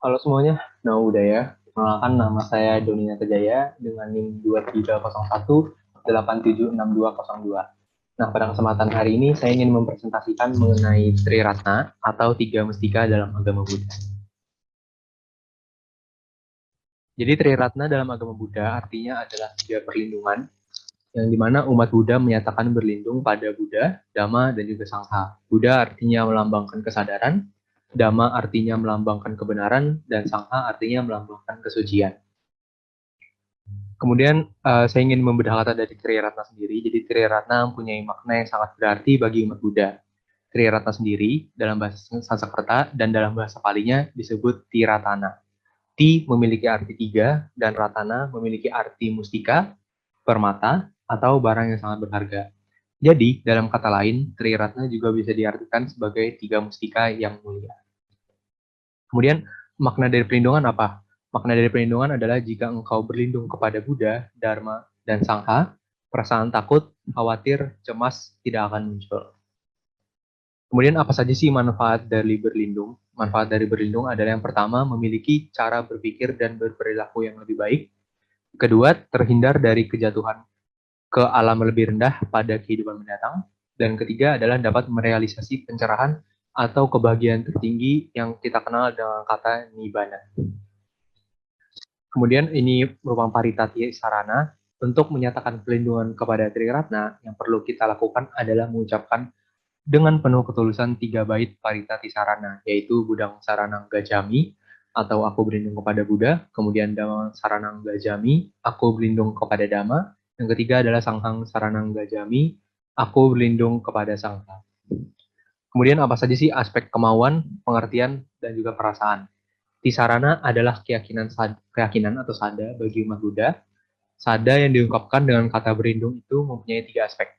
Halo semuanya, nama budaya. Perkenalkan nama saya Doni Natajaya dengan NIM 2301876202. Nah, pada kesempatan hari ini saya ingin mempresentasikan mengenai Tri Ratna atau tiga mustika dalam agama Buddha. Jadi Tri Ratna dalam agama Buddha artinya adalah tiga perlindungan yang dimana umat Buddha menyatakan berlindung pada Buddha, Dhamma, dan juga Sangha. Buddha artinya melambangkan kesadaran, Dhamma artinya melambangkan kebenaran, dan Sangha artinya melambangkan kesucian. Kemudian saya ingin membedah kata dari Triratna sendiri. Jadi Triratna mempunyai makna yang sangat berarti bagi umat Buddha. Triratna sendiri dalam bahasa Sanskerta dan dalam bahasa Palinya disebut Tiratana. Ti memiliki arti tiga dan Ratana memiliki arti mustika, permata, atau barang yang sangat berharga. Jadi, dalam kata lain, Triratna juga bisa diartikan sebagai tiga mustika yang mulia. Kemudian, makna dari perlindungan apa? Makna dari perlindungan adalah jika engkau berlindung kepada Buddha, Dharma, dan Sangha, perasaan takut, khawatir, cemas tidak akan muncul. Kemudian apa saja sih manfaat dari berlindung? Manfaat dari berlindung adalah yang pertama, memiliki cara berpikir dan berperilaku yang lebih baik. Kedua, terhindar dari kejatuhan ke alam lebih rendah pada kehidupan mendatang. Dan ketiga adalah dapat merealisasi pencerahan atau kebahagiaan tertinggi yang kita kenal dengan kata Nibbana. Kemudian ini merupakan paritati sarana. Untuk menyatakan pelindungan kepada Triratna, yang perlu kita lakukan adalah mengucapkan dengan penuh ketulusan tiga bait paritati sarana, yaitu Budang Saranang Gajami, atau aku berlindung kepada Buddha, kemudian Dhamma Saranang Gajami, aku berlindung kepada Dhamma, yang ketiga adalah Sanghang Saranang Gajami, aku berlindung kepada Sangha. Kemudian apa saja sih aspek kemauan, pengertian, dan juga perasaan? Tisarana adalah keyakinan atau sada bagi umat Buddha. Sada yang diungkapkan dengan kata berlindung itu mempunyai tiga aspek.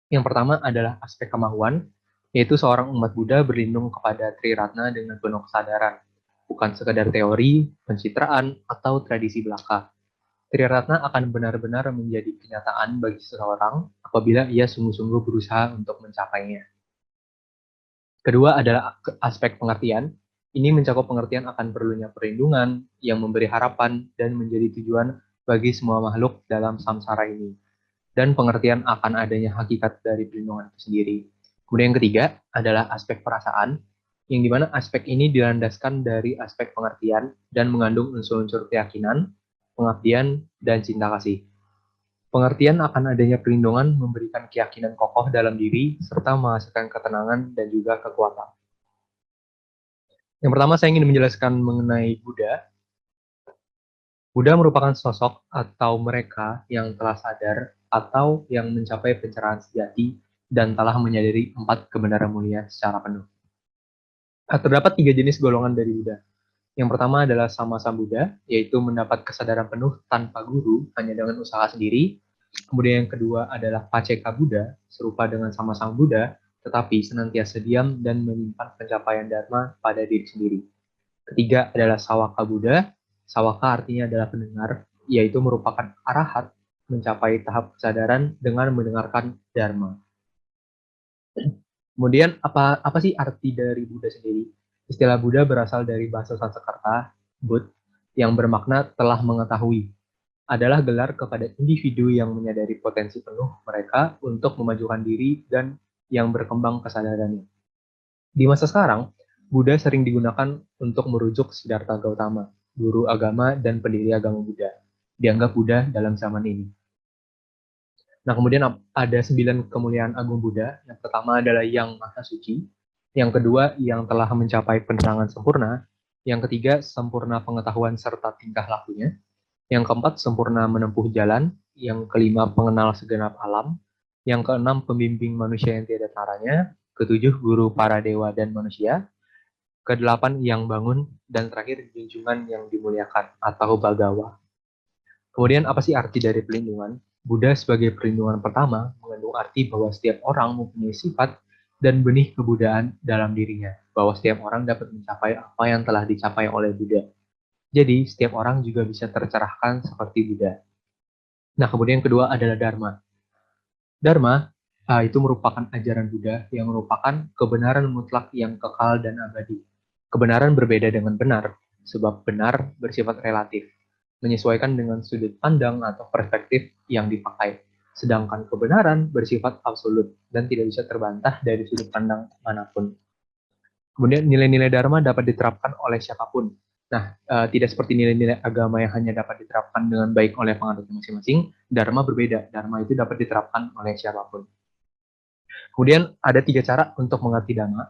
Yang pertama adalah aspek kemauan, yaitu seorang umat Buddha berlindung kepada Triratna dengan penuh kesadaran, bukan sekedar teori, pencitraan, atau tradisi belaka. Triratna akan benar-benar menjadi kenyataan bagi seseorang apabila ia sungguh-sungguh berusaha untuk mencapainya. Kedua adalah aspek pengertian. Ini mencakup pengertian akan perlunya perlindungan yang memberi harapan dan menjadi tujuan bagi semua makhluk dalam samsara ini. Dan pengertian akan adanya hakikat dari perlindungan itu sendiri. Kemudian yang ketiga adalah aspek perasaan, yang dimana aspek ini dilandaskan dari aspek pengertian dan mengandung unsur-unsur keyakinan, pengabdian, dan cinta kasih. Pengertian akan adanya perlindungan memberikan keyakinan kokoh dalam diri, serta menghasilkan ketenangan dan juga kekuatan. Yang pertama saya ingin menjelaskan mengenai Buddha. Buddha merupakan sosok atau mereka yang telah sadar atau yang mencapai pencerahan sejati dan telah menyadari empat kebenaran mulia secara penuh. Terdapat tiga jenis golongan dari Buddha. Yang pertama adalah Sama-sama Buddha, yaitu mendapat kesadaran penuh tanpa guru, hanya dengan usaha sendiri. Kemudian yang kedua adalah Paceka Buddha, serupa dengan Sama-sama Buddha, tetapi senantiasa diam dan menyimpan pencapaian Dharma pada diri sendiri. Ketiga adalah Sawaka Buddha. Sawaka artinya adalah pendengar, yaitu merupakan arahat mencapai tahap kesadaran dengan mendengarkan Dharma. Kemudian apa sih arti dari Buddha sendiri? Istilah Buddha berasal dari bahasa Sanskerta, Bud, yang bermakna telah mengetahui. Adalah gelar kepada individu yang menyadari potensi penuh mereka untuk memajukan diri dan yang berkembang kesadarannya. Di masa sekarang, Buddha sering digunakan untuk merujuk Siddhartha Gautama, guru agama dan pendiri agama Buddha. Dianggap Buddha dalam zaman ini. Nah, kemudian ada 9 kemuliaan agung Buddha. Yang pertama adalah Yang Maha Suci. Yang kedua, yang telah mencapai penerangan sempurna. Yang ketiga, sempurna pengetahuan serta tingkah lakunya. Yang keempat, sempurna menempuh jalan. Yang kelima, pengenal segenap alam. Yang keenam, pembimbing manusia yang tiada taranya. Ketujuh, guru para dewa dan manusia. Kedelapan, yang bangun. Dan terakhir, junjungan yang dimuliakan atau Bagawa. Kemudian apa sih arti dari pelindungan? Buddha sebagai perlindungan pertama mengandung arti bahwa setiap orang mempunyai sifat dan benih kebudayaan dalam dirinya, bahwa setiap orang dapat mencapai apa yang telah dicapai oleh Buddha. Jadi, setiap orang juga bisa tercerahkan seperti Buddha. Nah, kemudian yang kedua adalah Dharma. Dharma itu merupakan ajaran Buddha yang merupakan kebenaran mutlak yang kekal dan abadi. Kebenaran berbeda dengan benar. sebab benar bersifat relatif, menyesuaikan dengan sudut pandang atau perspektif yang dipakai. Sedangkan kebenaran bersifat absolut dan tidak bisa terbantah dari sudut pandang manapun. Kemudian nilai-nilai Dharma dapat diterapkan oleh siapapun. Nah, tidak seperti nilai-nilai agama yang hanya dapat diterapkan dengan baik oleh penganutnya masing-masing, Dharma berbeda. Dharma itu dapat diterapkan oleh siapapun. Kemudian ada 3 cara untuk mengerti Dhamma,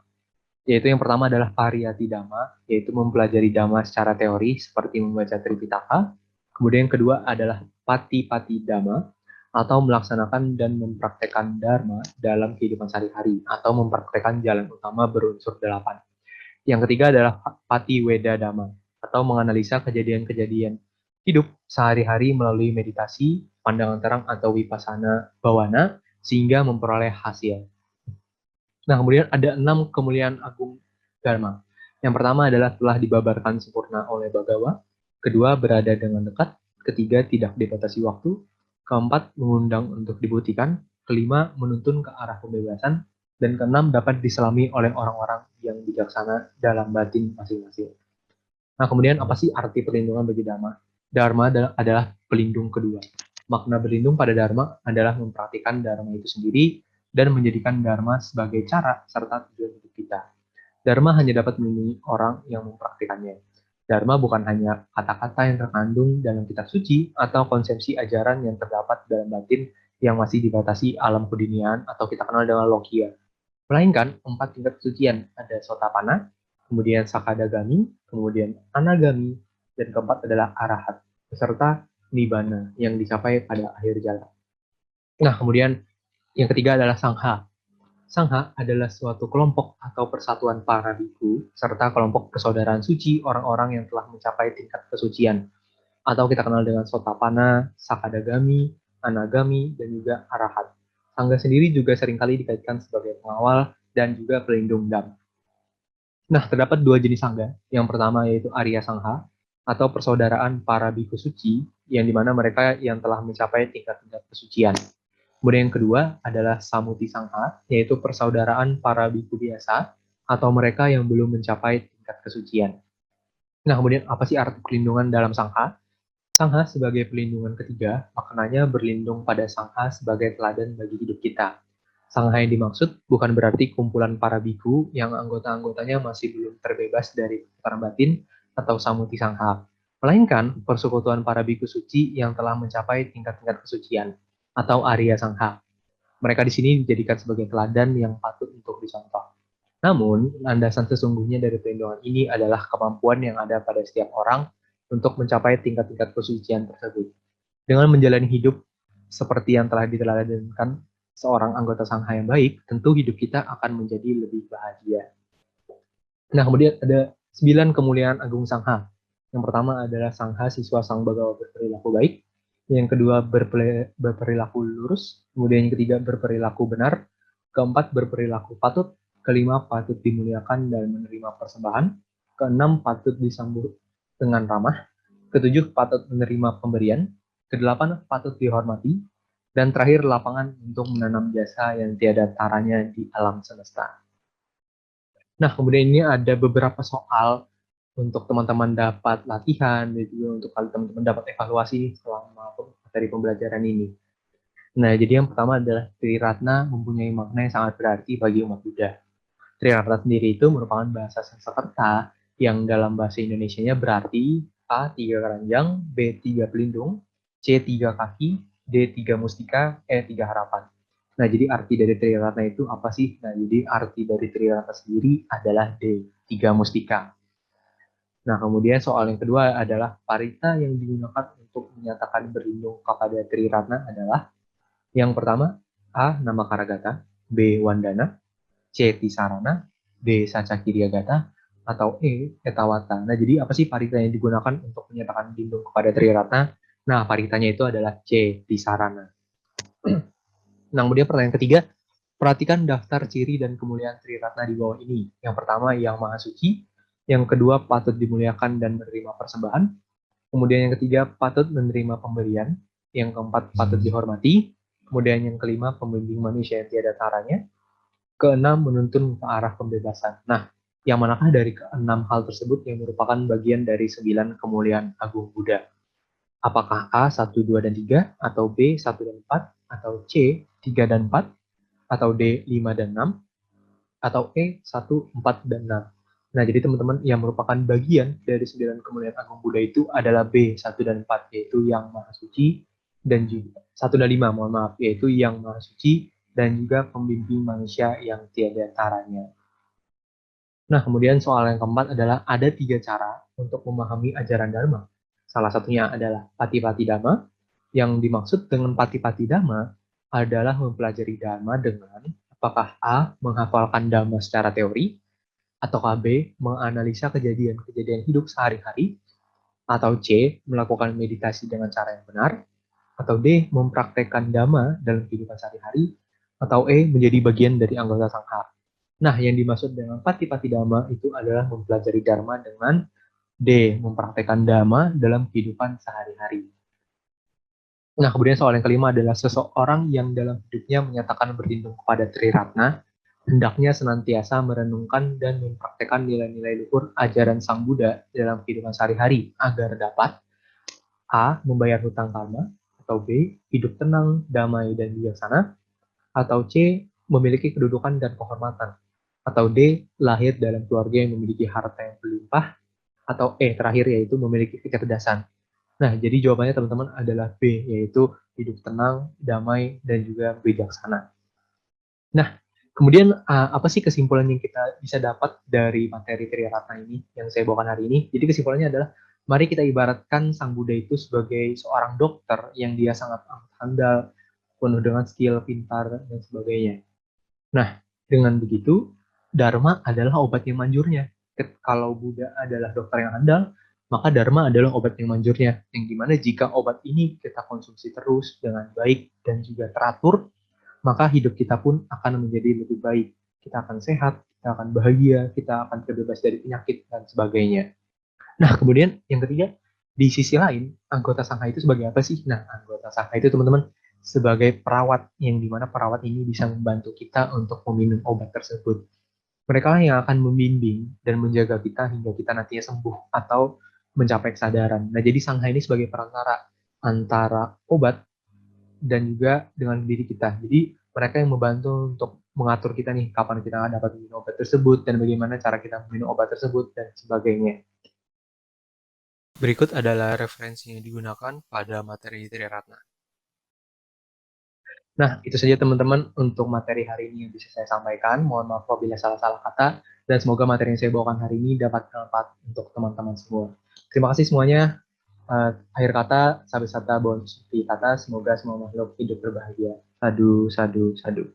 yaitu yang pertama adalah pariyati Dhamma, yaitu mempelajari Dhamma secara teori seperti membaca Tripitaka. Kemudian yang kedua adalah pati-pati Dhamma, atau melaksanakan dan mempraktekkan Dharma dalam kehidupan sehari-hari, atau mempraktekkan jalan utama berunsur 8. Yang ketiga adalah pati weda dhamma, atau menganalisa kejadian-kejadian hidup sehari-hari melalui meditasi, pandangan terang atau vipassana bawana, sehingga memperoleh hasil. Nah, kemudian ada 6 kemuliaan agung dharma. Yang pertama adalah telah dibabarkan sempurna oleh Bhagawa, kedua berada dengan dekat, ketiga tidak dibatasi waktu, keempat mengundang untuk dibuktikan, kelima menuntun ke arah pembebasan, dan keenam dapat diselami oleh orang-orang yang bijaksana dalam batin masing-masing. Nah, kemudian apa sih arti perlindungan bagi Dharma? Dharma adalah pelindung kedua. Makna berlindung pada Dharma adalah mempraktikkan Dharma itu sendiri dan menjadikan Dharma sebagai cara serta tujuan hidup kita. Dharma hanya dapat melindungi orang yang mempraktikannya. Dharma bukan hanya kata-kata yang terkandung dalam kitab suci atau konsepsi ajaran yang terdapat dalam batin yang masih dibatasi alam keduniaan atau kita kenal dengan logia. Melainkan 4 tingkat kesucian, ada Sotapanna, kemudian Sakadagami, kemudian Anagami, dan keempat adalah Arahat, beserta Nibbana yang dicapai pada akhir jalan. Nah, kemudian yang ketiga adalah Sangha. Sangha adalah suatu kelompok atau persatuan para biku serta kelompok persaudaraan suci orang-orang yang telah mencapai tingkat kesucian atau kita kenal dengan Sotapanna, Sakadagami, Anagami, dan juga Arahat. Sangha sendiri juga seringkali dikaitkan sebagai pengawal dan juga pelindung Dhamma. Nah, terdapat 2 jenis sangha. Yang pertama yaitu Arya Sangha atau persaudaraan para biku suci yang dimana mereka yang telah mencapai tingkat-tingkat kesucian. Kemudian yang kedua adalah Samuti Sangha, yaitu persaudaraan para biku biasa atau mereka yang belum mencapai tingkat kesucian. Nah, kemudian apa sih arti perlindungan dalam Sangha? Sangha sebagai pelindungan ketiga, maknanya berlindung pada Sangha sebagai teladan bagi hidup kita. Sangha yang dimaksud bukan berarti kumpulan para biku yang anggota-anggotanya masih belum terbebas dari perang batin atau samuti Sangha, melainkan persekutuan para biku suci yang telah mencapai tingkat-tingkat kesucian atau Arya Sangha. Mereka di sini dijadikan sebagai teladan yang patut untuk dicontoh. Namun, landasan sesungguhnya dari perlindungan ini adalah kemampuan yang ada pada setiap orang untuk mencapai tingkat-tingkat kesucian tersebut. Dengan menjalani hidup seperti yang telah diteladankan seorang anggota Sangha yang baik, tentu hidup kita akan menjadi lebih bahagia. Nah, kemudian ada 9 kemuliaan agung Sangha. Yang pertama adalah Sangha siswa Sang Bagawa berperilaku baik. Yang kedua berperilaku lurus. Kemudian yang ketiga berperilaku benar. Keempat berperilaku patut. Kelima patut dimuliakan dan menerima persembahan. Keenam patut disambut dengan ramah. Ketujuh patut menerima pemberian. Kedelapan patut dihormati. Dan terakhir lapangan untuk menanam jasa yang tiada taranya di alam semesta. Nah, kemudian ini ada beberapa soal untuk teman-teman dapat latihan dan juga untuk teman-teman dapat evaluasi selama materi pembelajaran ini. Nah, jadi yang pertama adalah Triratna mempunyai makna yang sangat berarti bagi umat Buddha. Triratna sendiri itu merupakan bahasa Sanskerta yang dalam bahasa Indonesianya berarti A. 3 keranjang, B. 3 pelindung, C. 3 kaki, D. 3 mustika, E. 3 harapan. Nah, jadi arti dari Triratna itu apa sih? Nah, jadi arti dari Triratna sendiri adalah D. 3 mustika. Nah, kemudian soal yang kedua adalah parita yang digunakan untuk menyatakan berlindung kepada Triratna adalah yang pertama, A. Nama Karagata, B. Wandana, C. Tisarana, D. Sacakiryagata, atau E. Etawata. Nah, jadi apa sih parita yang digunakan untuk menyatakan lindung kepada Triratna? Nah, paritanya itu adalah C. Tisarana. Nah, kemudian pertanyaan ketiga, perhatikan daftar ciri dan kemuliaan Triratna di bawah ini. Yang pertama, yang maha suci. Yang kedua, patut dimuliakan dan menerima persembahan. Kemudian yang ketiga, patut menerima pemberian. Yang keempat, patut dihormati. Kemudian yang kelima, pembimbing manusia yang tiada taranya. Keenam, menuntun ke arah pembebasan. Nah, Yang manakah dari keenam hal tersebut yang merupakan bagian dari 9 kemuliaan agung Buddha? Apakah A, 1, 2, dan 3, atau B, 1 dan 4, atau C, 3 dan 4, atau D, 5 dan 6, atau E, 1, 4, dan 6. Nah, jadi teman-teman yang merupakan bagian dari 9 kemuliaan agung Buddha itu adalah B, 1 dan 4, yaitu yang maha suci, dan juga 1 dan 5, mohon maaf, yaitu yang maha suci, dan juga pembimbing manusia yang tiada taranya. Nah, kemudian soal yang keempat adalah ada 3 cara untuk memahami ajaran Dharma. Salah satunya adalah Patipati Dhamma. Yang dimaksud dengan Patipati Dhamma adalah mempelajari Dharma dengan apakah A. menghafalkan Dhamma secara teori, atau B. menganalisa kejadian-kejadian hidup sehari-hari, atau C. melakukan meditasi dengan cara yang benar, atau D. mempraktekkan Dhamma dalam kehidupan sehari-hari, atau E. menjadi bagian dari anggota Sangha. Nah, yang dimaksud dengan Patipati Dhamma itu adalah mempelajari Dharma dengan D. mempraktekkan Dhamma dalam kehidupan sehari-hari. Nah, kemudian soal yang kelima adalah seseorang yang dalam hidupnya menyatakan berlindung kepada Triratna, hendaknya senantiasa merenungkan dan mempraktekkan nilai-nilai luhur ajaran Sang Buddha dalam kehidupan sehari-hari agar dapat A. membayar hutang karma, atau B. hidup tenang, damai, dan bijaksana, atau C. memiliki kedudukan dan kehormatan, atau D. lahir dalam keluarga yang memiliki harta yang berlimpah, atau E. terakhir yaitu memiliki kecerdasan. Nah, jadi jawabannya teman-teman adalah B, yaitu hidup tenang, damai, dan juga bijaksana. Nah, kemudian apa sih kesimpulan yang kita bisa dapat dari materi Triratna ini yang saya bawakan hari ini? Jadi kesimpulannya adalah, mari kita ibaratkan Sang Buddha itu sebagai seorang dokter yang dia sangat handal, penuh dengan skill, pintar, dan sebagainya. Nah, dengan begitu, Dharma adalah obat yang manjurnya. Kalau Buddha adalah dokter yang handal, maka Dharma adalah obat yang manjurnya. Yang dimana jika obat ini kita konsumsi terus dengan baik dan juga teratur, maka hidup kita pun akan menjadi lebih baik. Kita akan sehat, kita akan bahagia, kita akan terbebas dari penyakit, dan sebagainya. Nah, kemudian yang ketiga, di sisi lain, anggota sangha itu sebagai apa sih? Nah, anggota sangha itu teman-teman sebagai perawat, yang dimana perawat ini bisa membantu kita untuk meminum obat tersebut. Mereka lah yang akan membimbing dan menjaga kita hingga kita nantinya sembuh atau mencapai kesadaran. Nah, jadi sangha ini sebagai perantara antara obat dan juga dengan diri kita. Jadi mereka yang membantu untuk mengatur kita nih kapan kita dapat minum obat tersebut dan bagaimana cara kita minum obat tersebut dan sebagainya. Berikut adalah referensi yang digunakan pada materi Triratna. Nah, itu saja teman-teman untuk materi hari ini yang bisa saya sampaikan. Mohon maaf apabila salah-salah kata, dan semoga materi yang saya bawakan hari ini dapat bermanfaat untuk teman-teman semua. Terima kasih semuanya. Akhir kata, sabi sata bonus kata, semoga semua makhluk hidup berbahagia. Sadu, sadu, sadu.